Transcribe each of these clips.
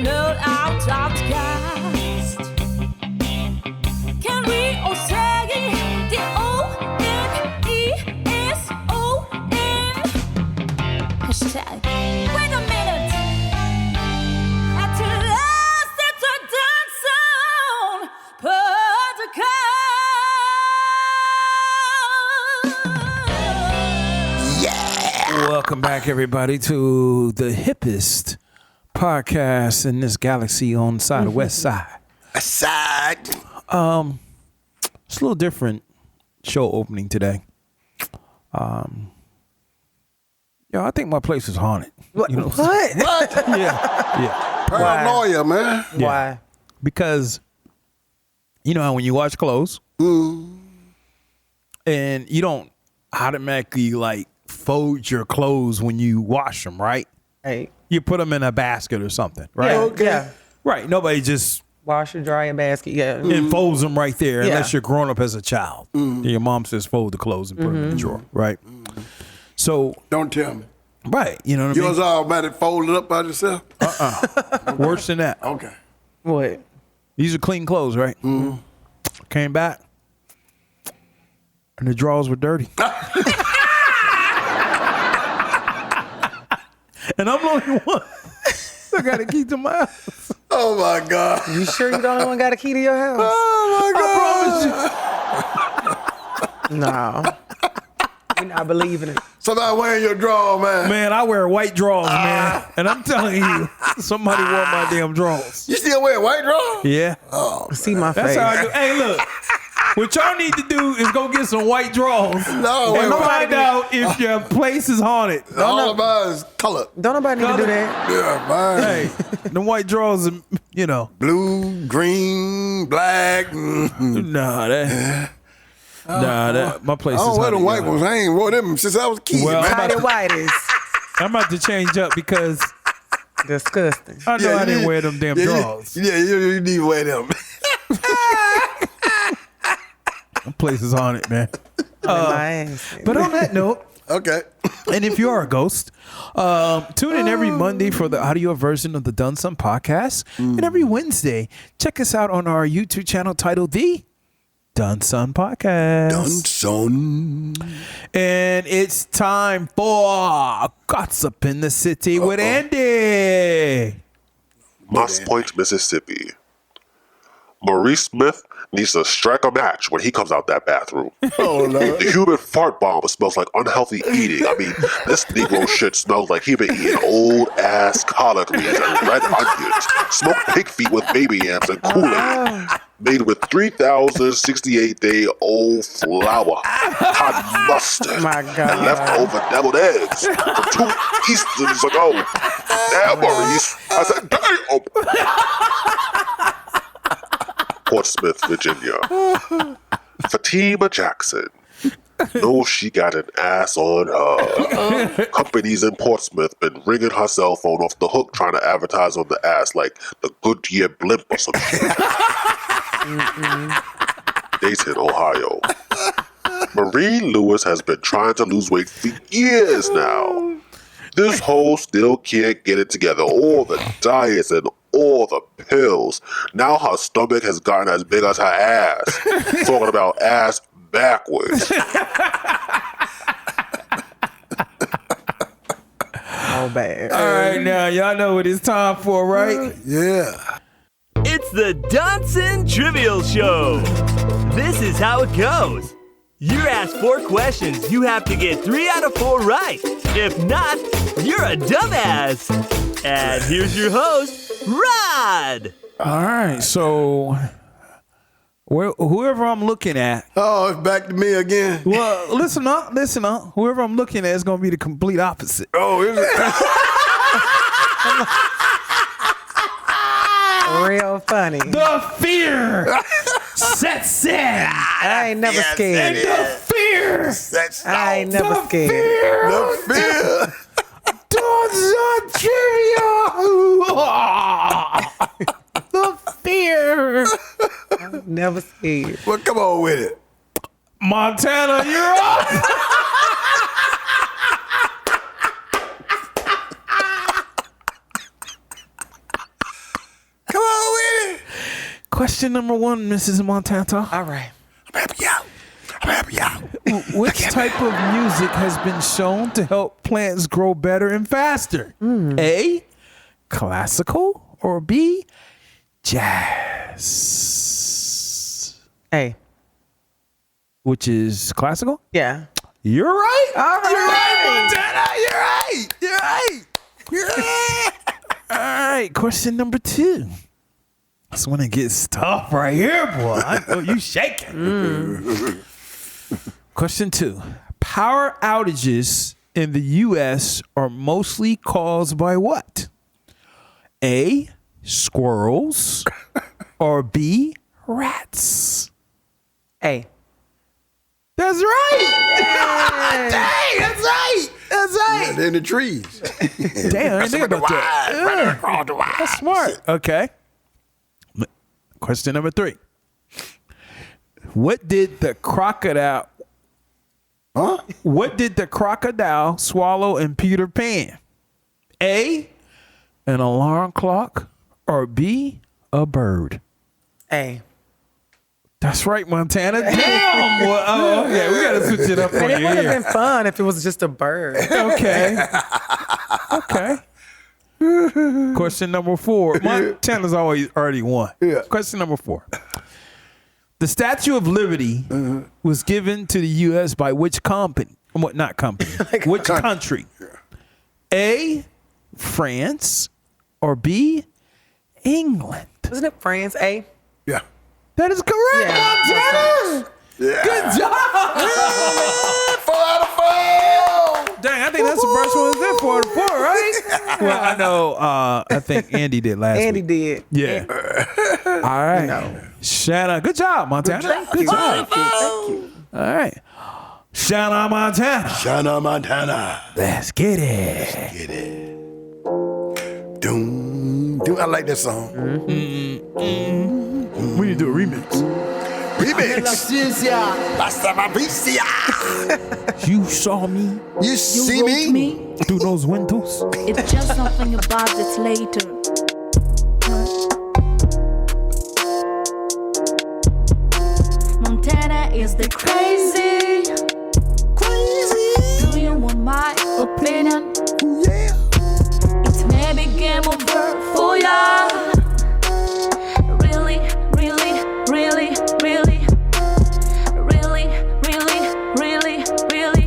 not outcast. Can we all say the O-N-E-S-O-N? Hashtag. Wait a minute. At last, it's a Doneson podcast. Welcome back, everybody, to the hippest podcast in this galaxy on the side of West Side. It's a little different show opening today. I think my place is haunted. What? You know What? Yeah. paranoia, man. Yeah. Why? Because you know how when you wash clothes and you don't automatically like fold your clothes when you wash them, right? Hey. You put them in a basket or something, right? Yeah, Okay. yeah. Right. Nobody just Wash and dry and basket. Yeah. and folds them right there Yeah. unless you're grown up as a child. Your mom says fold the clothes and put them in the drawer, right? So, Don't tell me. right. You know what I Yours automatic folded up by yourself? mean? Worse than that. Okay. What? These are clean clothes, right? Came back and the drawers were dirty. And I'm the only one. I got to keep to my house. Oh, my God. You sure you the only one got a key to your house? Oh, my I promise you. No. We're not believing it. Somebody wearing your drawer, man. Man, I wear white drawers, man. And I'm telling you, somebody wore my damn drawers. You still wear white drawer? Yeah. See my That's face. how I do. Hey, look. What y'all need to do is go get some white drawers No, and wait, find out if your place is haunted. all about is color. Don't nobody need to do that. Yeah, man. Hey, the white drawers, are, you know. Blue, green, black. Nah, that. My place I is don't wear haunted. them white yo. ones. I ain't wore them since I was a kid, Well, man. Tidy whities. I'm about to change up because Disgusting. I know I you didn't need- wear them damn yeah, drawers. You need to wear them. My place is haunted, man. My ass. But on that note, Okay. and if you are a ghost, tune in every Monday for the audio version of the Doneson podcast. And every Wednesday, check us out on our YouTube channel titled The Doneson Podcast. Doneson. And it's time for Gossip in the City with Andy. Moss Point, Mississippi. Maurice Smith needs to strike a match when he comes out that bathroom. Oh, no. The human fart bomb smells like unhealthy eating. I mean, this Negro shit smells like he been eating old ass collard greens and red onions, smoked pig feet with baby yams and Kool-Aid, made with 3,068-day-old flour, hot mustard, My God. and leftover deviled eggs from 2 Easters ago. Now, Maurice, I said, damn. Portsmouth, Virginia. Fatima Jackson. No, she got an ass on her. Companies in Portsmouth been ringing her cell phone off the hook trying to advertise on the ass like the Goodyear blimp or some shit. Dayton, Ohio. Marie Lewis has been trying to lose weight for years now. This hoe still can't get it together. All the diets and all the pills. Now her stomach has gotten as big as her ass. Talking about ass backwards. Oh, bad. All right, now, y'all know what it's time for, right? Yeah. It's the Doneson Trivial Show. This is how it goes. You're asked 4 questions. You have to get 3 out of 4 right. If not, you're a dumbass. And here's your host, Rod. All right, so whoever I'm looking at, Oh, it's back to me again. well, listen up. Whoever I'm looking at is going to be the complete opposite. Oh, is it? Real funny. The fear sets in. I ain't never scared. The fear. That's I ain't never The scared. fear. the fear. Doneson Trivia. The fear. Never scared. Well, come on with it. Montana, you're up. Question number 1, Mrs. Montanta. All right. I'm happy out. Which type of music has been shown to help plants grow better and faster? A, classical, or B, jazz? A. Which is classical? Yeah. You're right. All right. You're right, Montana. You're right. You're right. All right. Question number 2. That's when it gets tough right here, boy. I know you shaking. Question 2. Power outages in the U.S. are mostly caused by what? A, squirrels, or B, rats? A. That's right. Dang, that's right. That's right. They're in the trees. Damn, I didn't think about that. Yeah. That's smart. Okay. Question number 3. What did the crocodile swallow in Peter Pan? A, an alarm clock, or B, a bird? A. That's right, Montana. Damn. Well, oh, okay. We got to switch it up on And it you would have here. been fun if it was just a bird. Okay. Okay. Question number 4. Montana's already won. Yeah. Question number 4. The Statue of Liberty was given to the U.S. by which company? What? Not company. Which country? A, France, or B, England? Wasn't it France? A. Yeah. That is correct, Yeah. Montana. Good job. 4 out of 4. Dang, I think that's the first one. Is that 4 out of 4, right? Well, I know. I think Andy did last Andy week. did. Yeah. All right. Shanna, good job, Montana. Good job. Thank you. All right. Shanna Montana. Shanna Montana. Let's get it. Get it. Doom, doom. I like that song. We need to do a remix. Remix. Hasta la vista. You saw me You see me? through those windows. It's just something about this later. Montana is the crazy. Do you want my opinion? Yeah. It's maybe game over for ya. Really, really, really, really, really, really, really, really.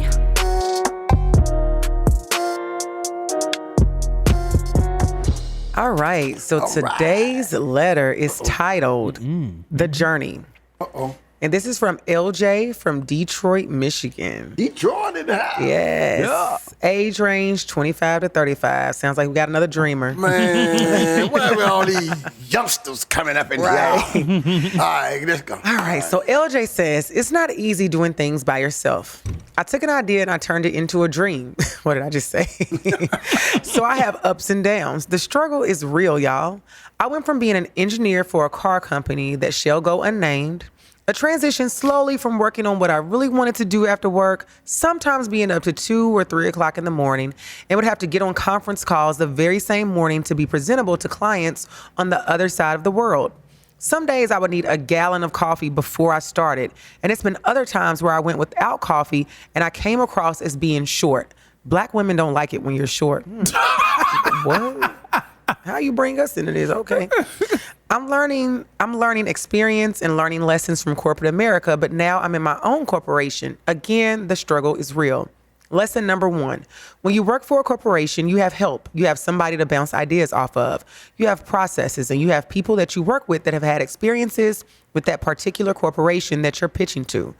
All right. So today's letter is titled The Journey. Uh-oh. And this is from LJ from Detroit, Michigan. Detroit in the house. Yes. Age range 25 to 35. Sounds like we got another dreamer. Man, where are all these youngsters coming up in here? All right, let's go. All right, so LJ says, it's not easy doing things by yourself. I took an idea and I turned it into a dream. What did I just say? So I have ups and downs. The struggle is real, y'all. I went from being an engineer for a car company that shall go unnamed, a transition slowly from working on what I really wanted to do after work, sometimes being up to 2 or 3 o'clock in the morning, and would have to get on conference calls the very same morning to be presentable to clients on the other side of the world. Some days I would need a gallon of coffee before I started, and it's been other times where I went without coffee and I came across as being short. Black women don't like it when you're short. What? How you bring us into this? Okay. I'm learning experience and learning lessons from corporate America, but now I'm in my own corporation. Again, the struggle is real. Lesson number 1, when you work for a corporation, you have help. You have somebody to bounce ideas off of. You have processes and you have people that you work with that have had experiences with that particular corporation that you're pitching to,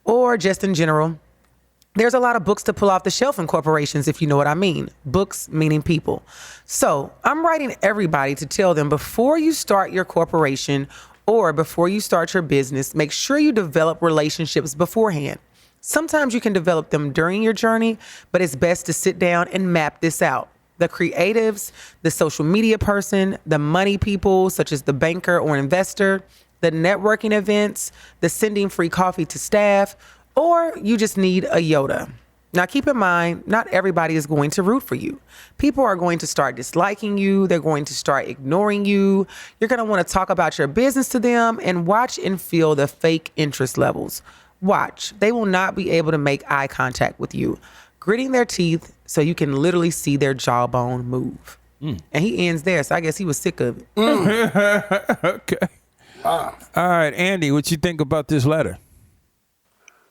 or just in general. There's a lot of books to pull off the shelf in corporations, if you know what I mean. Books meaning people. So I'm writing everybody to tell them before you start your corporation or before you start your business, make sure you develop relationships beforehand. Sometimes you can develop them during your journey, but it's best to sit down and map this out. The creatives, the social media person, the money people, such as the banker or investor, the networking events, the sending free coffee to staff, or you just need a Yoda. Now, keep in mind, not everybody is going to root for you. People are going to start disliking you. They're going to start ignoring you. You're going to want to talk about your business to them, and watch and feel the fake interest levels. Watch. They will not be able to make eye contact with you, gritting their teeth so you can literally see their jawbone move. And he ends there, so I guess he was sick of it. Okay. All right, Andy, what you think about this letter?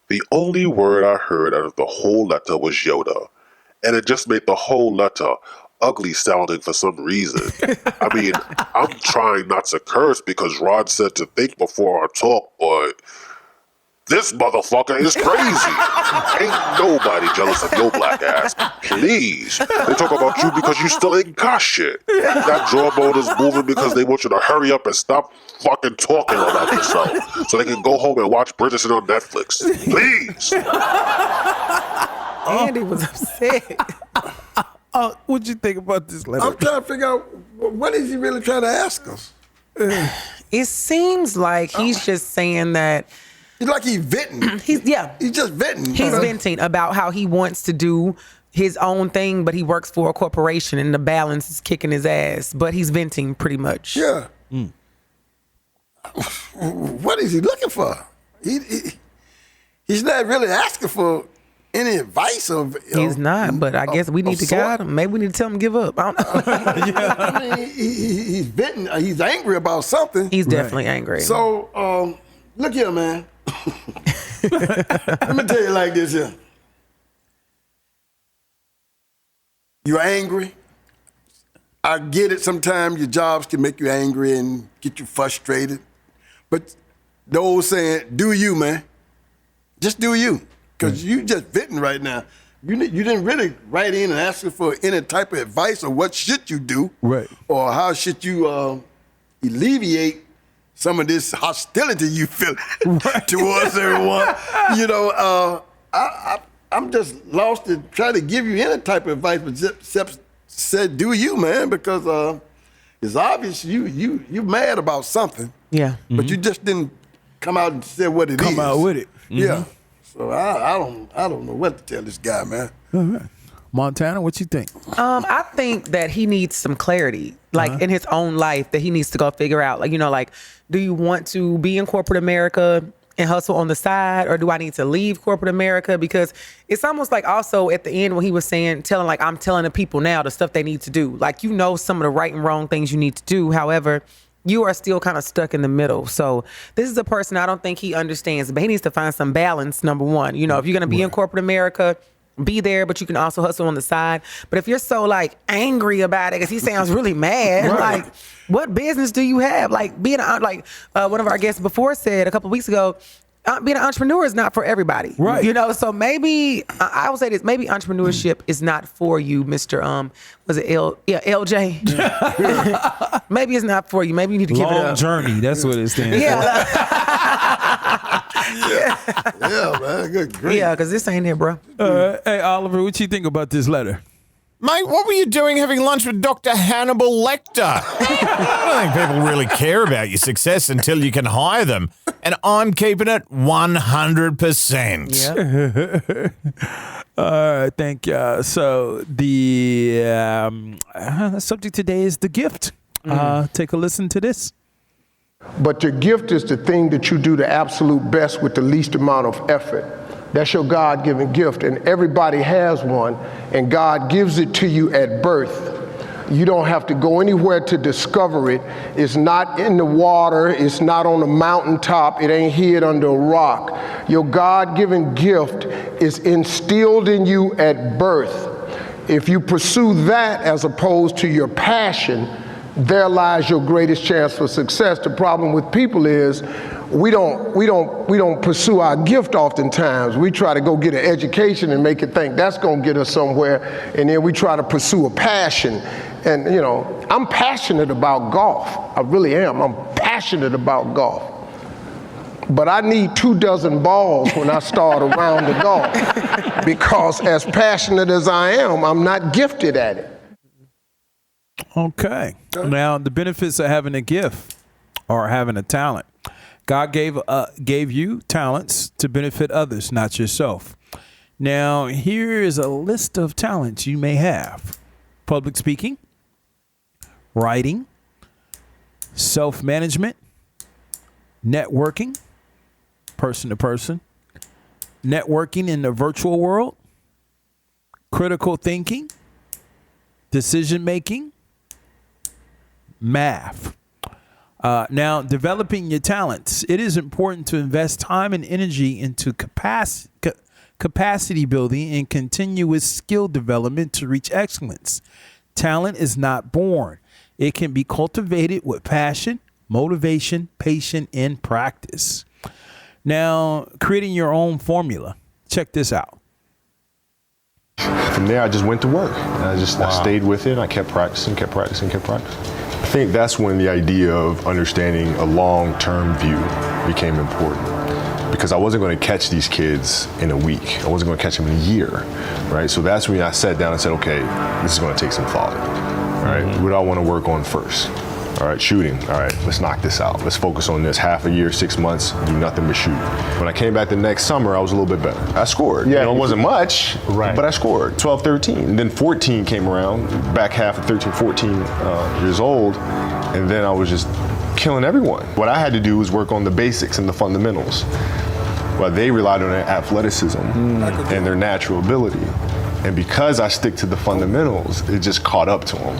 The only word I heard out of the whole letter was Yoda, and it just made the whole letter ugly sounding for some reason. I mean, I'm trying not to curse because Rod said to think before I talk, but this motherfucker is crazy. Ain't nobody jealous of your black ass. Please. They talk about you because you still ain't got shit. That jawbone is moving because they want you to hurry up and stop fucking talking about yourself so they can go home and watch Bridgerton on Netflix. Please. Andy was upset. What'd you think about this letter? I'm trying to figure out what is he really trying to ask us. It seems like he's just saying that He's like he's venting. he's just venting. He's venting about how he wants to do his own thing, but he works for a corporation and the balance is kicking his ass. But he's venting pretty much. Yeah. What is he looking for? He's not really asking for any advice of. He's not, but I guess we need to guide him. Maybe we need to tell him to give up. I don't know. I mean, he's venting. He's angry about something. He's definitely angry. So, look here, man. Let me tell you like this here. You're angry. I get it. Sometimes your jobs can make you angry and get you frustrated. But the old saying, do you, man. Just do you. Because you just venting right now. You didn't really write in and ask for any type of advice or what should you do. Right. Or how should you alleviate some of this hostility you feel towards everyone. You know, I'm just lost to try to give you any type of advice, but just said, do you, man, because it's obvious you mad about something. Yeah. But you just didn't come out and say what it is. Come out with it. Yeah. So I don't know what to tell this guy, man. All right. Montana, what you think? I think that he needs some clarity, like in his own life, that he needs to go figure out. Like, like, do you want to be in corporate America and hustle on the side, or do I need to leave corporate America? Because it's almost like also at the end when he was saying, I'm telling the people now the stuff they need to do. Like, some of the right and wrong things you need to do. However, you are still kind of stuck in the middle. So this is a person I don't think he understands, but he needs to find some balance, number one. If you're going to be in corporate America, be there, but you can also hustle on the side. But if you're so like angry about it, because he sounds really mad, like what business do you have? Like being one of our guests before said a couple of weeks ago, being an entrepreneur is not for everybody. Right. So maybe I would say this, maybe entrepreneurship is not for you, Mr. Was it LJ? Maybe it's not for you. Maybe you need to give it Long up. journey. That's what it stands for. Yeah, man. Good grief. Yeah, because this ain't it, bro. Hey, Oliver, what you think about this letter? Mate, what were you doing having lunch with Dr. Hannibal Lecter? I don't think people really care about your success until you can hire them. And I'm keeping it 100%. Yeah. All right, thank you. So the subject today is the gift. Take a listen to this. But your gift is the thing that you do the absolute best with the least amount of effort. That's your God-given gift, and everybody has one, and God gives it to you at birth. You don't have to go anywhere to discover it. It's not in the water. It's not on the mountaintop. It ain't hid under a rock. Your God-given gift is instilled in you at birth. If you pursue that as opposed to your passion, there lies your greatest chance for success. The problem with people is we don't pursue our gift oftentimes. We try to go get an education and make it think that's going to get us somewhere, and then we try to pursue a passion. And I'm passionate about golf. I really am. I'm passionate about golf. But I need 24 balls when I start a round of golf, because as passionate as I am, I'm not gifted at it. Okay. Now, the benefits of having a gift or having a talent. God gave you talents to benefit others, not yourself. Now, here is a list of talents you may have: public speaking, writing, self-management, networking, person to person, networking in the virtual world, critical thinking, decision making, math. Now, developing your talents. It is important to invest time and energy into capacity building and continuous skill development to reach excellence. Talent is not born. It can be cultivated with passion, motivation, patience, and practice. Now, creating your own formula. Check this out. From there, I just went to work. And I stayed with it. I kept practicing. I think that's when the idea of understanding a long-term view became important, because I wasn't going to catch these kids in a week. I wasn't going to catch them in a year, right? So that's when I sat down and said, okay, this is going to take some thought, right? What do I want to work on first? All right, shooting. All right, let's knock this out. Let's focus on this. Half a year, 6 months, do nothing but shoot. When I came back the next summer, I was a little bit better. I scored. Yeah, it wasn't much, but I scored. 12, 13. And then 14 came around, back half of 13, 14 years old, and then I was just killing everyone. What I had to do was work on the basics and the fundamentals. While they relied on their athleticism and their natural ability. And because I stick to the fundamentals, it just caught up to them.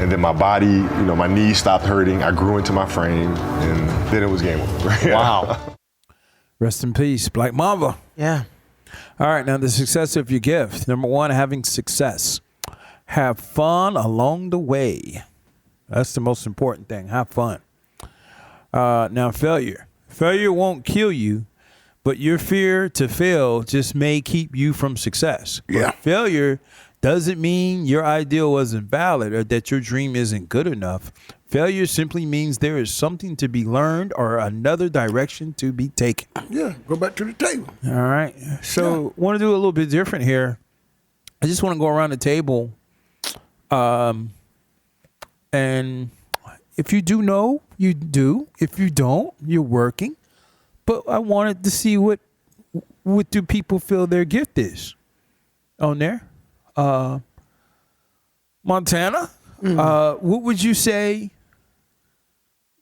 And then my body, my knees stopped hurting. I grew into my frame, and then it was game over. Wow. Rest in peace, Black Mamba. Yeah. All right, now the success of your gift. Number one, having success. Have fun along the way. That's the most important thing. Have fun. Now, failure. Failure won't kill you, but your fear to fail just may keep you from success. Yeah. But failure doesn't mean your ideal wasn't valid or that your dream isn't good enough. Failure simply means there is something to be learned or another direction to be taken. Yeah, go back to the table. All right. So want to do a little bit different here. I just want to go around the table. And if you do know, you do. If you don't, you're working. But I wanted to see what do people feel their gift is on there. Montana, what would you say?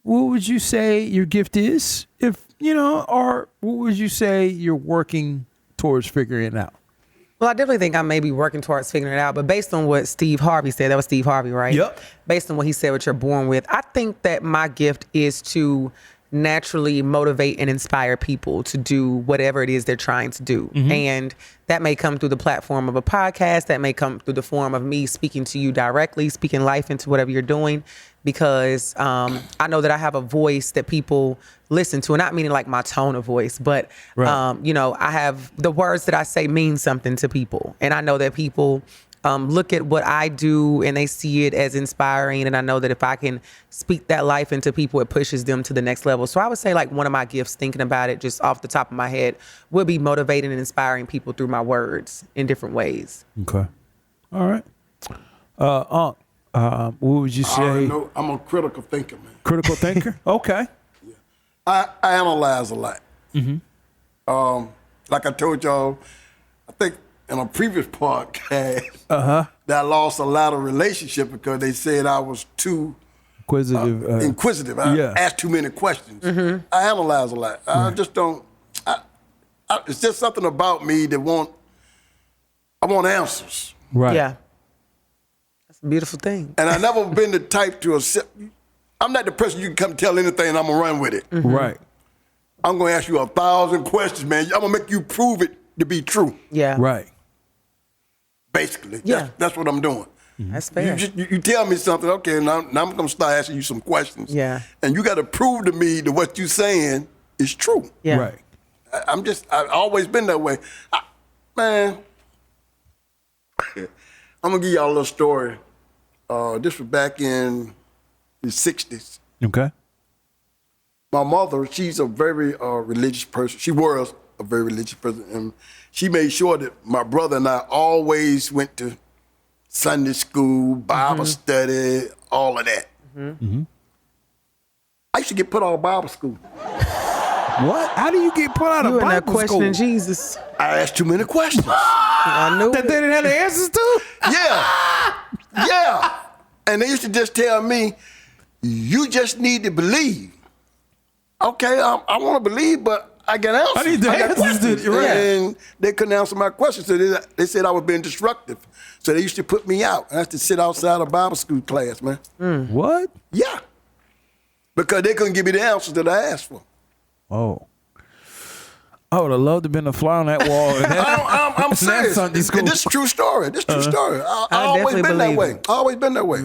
What would you say your gift is? If or what would you say you're working towards figuring it out? Well, I definitely think I may be working towards figuring it out, but based on what Steve Harvey said, that was Steve Harvey, right? Yep. Based on what he said, what you're born with, I think that my gift is to naturally motivate and inspire people to do whatever it is they're trying to do. And that may come through the platform of a podcast. That may come through the form of me speaking to you directly, speaking life into whatever you're doing, because I know that I have a voice that people listen to, and not meaning like my tone of voice, but I have the words that I say mean something to people. And I know that people look at what I do and they see it as inspiring. And I know that if I can speak that life into people, it pushes them to the next level. So I would say like one of my gifts, thinking about it just off the top of my head, would be motivating and inspiring people through my words in different ways. Okay. All right. What would you say? I'm a critical thinker, man. Critical thinker? Okay. I analyze a lot. Like I told y'all, I think in a previous podcast, that I lost a lot of relationship because they said I was too inquisitive. I asked too many questions. I analyze a lot. I just don't. It's just something about me that I want answers. Right. Yeah. That's a beautiful thing. And I've never been the type to accept. I'm not the person you can come tell anything and I'm gonna run with it. Right. I'm gonna ask you 1,000 questions, man. I'm gonna make you prove it to be true. Yeah. Right. Basically. Yeah. That's what I'm doing. That's fair. You tell me something, okay, now I'm going to start asking you some questions. Yeah. And you got to prove to me that what you're saying is true. Yeah. Right. I've always been that way. Man, I'm going to give y'all a little story. This was back in the 60s. Okay. My mother, she's a very religious person. She was a very religious person. And she made sure that my brother and I always went to Sunday school, Bible study, all of that. I used to get put out of Bible school. What? How do you get put out of You in there Bible questioning school? Jesus. I asked too many questions. I knew That they it. didn't have the answers to? Yeah. And they used to just tell me, you just need to believe. Okay, I want to believe, but I got answers. I need the got answers questions. to- right. And they couldn't answer my questions, so they said I was being disruptive. So they used to put me out. I had to sit outside of Bible school class, man. What? Yeah. Because they couldn't give me the answers that I asked for. Oh. I would have loved to have been a fly on that wall. I'm serious. Sunday school. This is a true story. This is a true story. I always definitely been that believe way. it. I always been that way.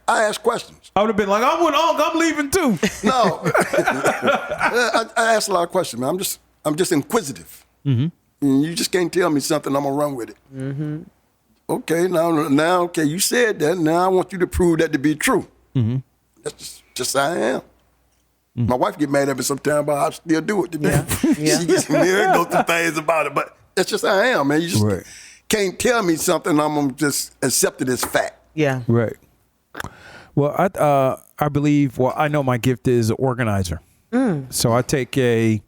I ask questions. I would have been like, I'm leaving too. No, I ask a lot of questions, man. I'm just inquisitive. And you just can't tell me something. I'm gonna run with it. Okay, now, okay, you said that. Now I want you to prove that to be true. That's just how I am. My wife get mad at me sometimes, but I still do it today. Yeah. She gets married, goes through things about it, but that's just how I am, man. You just can't tell me something. I'm gonna just accept it as fact. Yeah. Right. Well, I believe. Well, I know my gift is an organizer. So I take a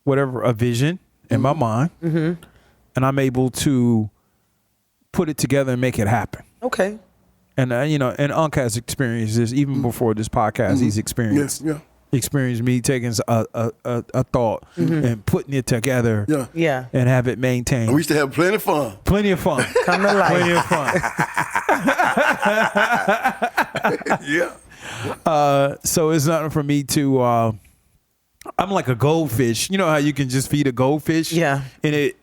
vision in my mind, and I'm able to put it together and make it happen. Okay. And and Unc has experienced this even before this podcast. He's experienced experienced me taking a thought and putting it together. Yeah. And have it maintained. We used to have plenty of fun. Plenty of fun. Come to life. Plenty of fun. So it's nothing for me to. I'm like a goldfish. You know how you can just feed a goldfish? Yeah. And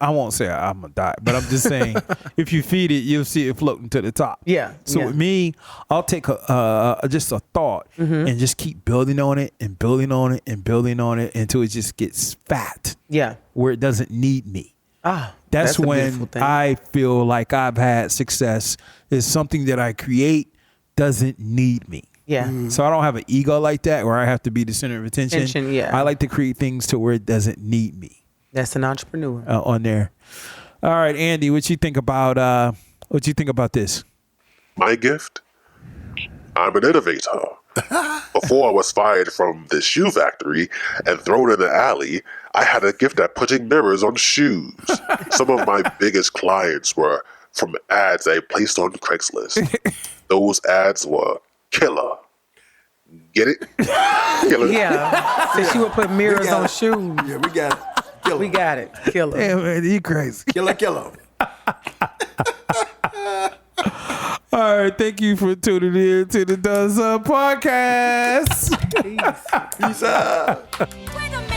I won't say I'm gonna die, but I'm just saying, if you feed it, you'll see it floating to the top. Yeah. So with me, I'll take just a thought and just keep building on it and building on it and building on it until it just gets fat. Yeah. Where it doesn't need me. That's a beautiful when thing. I feel like I've had success. Is something that I create doesn't need me. Yeah. So I don't have an ego like that where I have to be the center of attention. Yeah. I like to create things to where it doesn't need me. That's an entrepreneur. On there. All right, Andy, what you think about this? My gift? I'm an innovator. Before I was fired from the shoe factory and thrown in the alley, I had a gift at putting mirrors on shoes. Some of my biggest clients were from ads I placed on Craigslist. Those ads were killer. Get it? Killer. Yeah. Since you would put mirrors on shoes. Yeah, we got it. Killer. We got it. Killer. Damn, man, you crazy. Killer. All right, thank you for tuning in to the Doneson Podcast. Peace out. Wait a minute.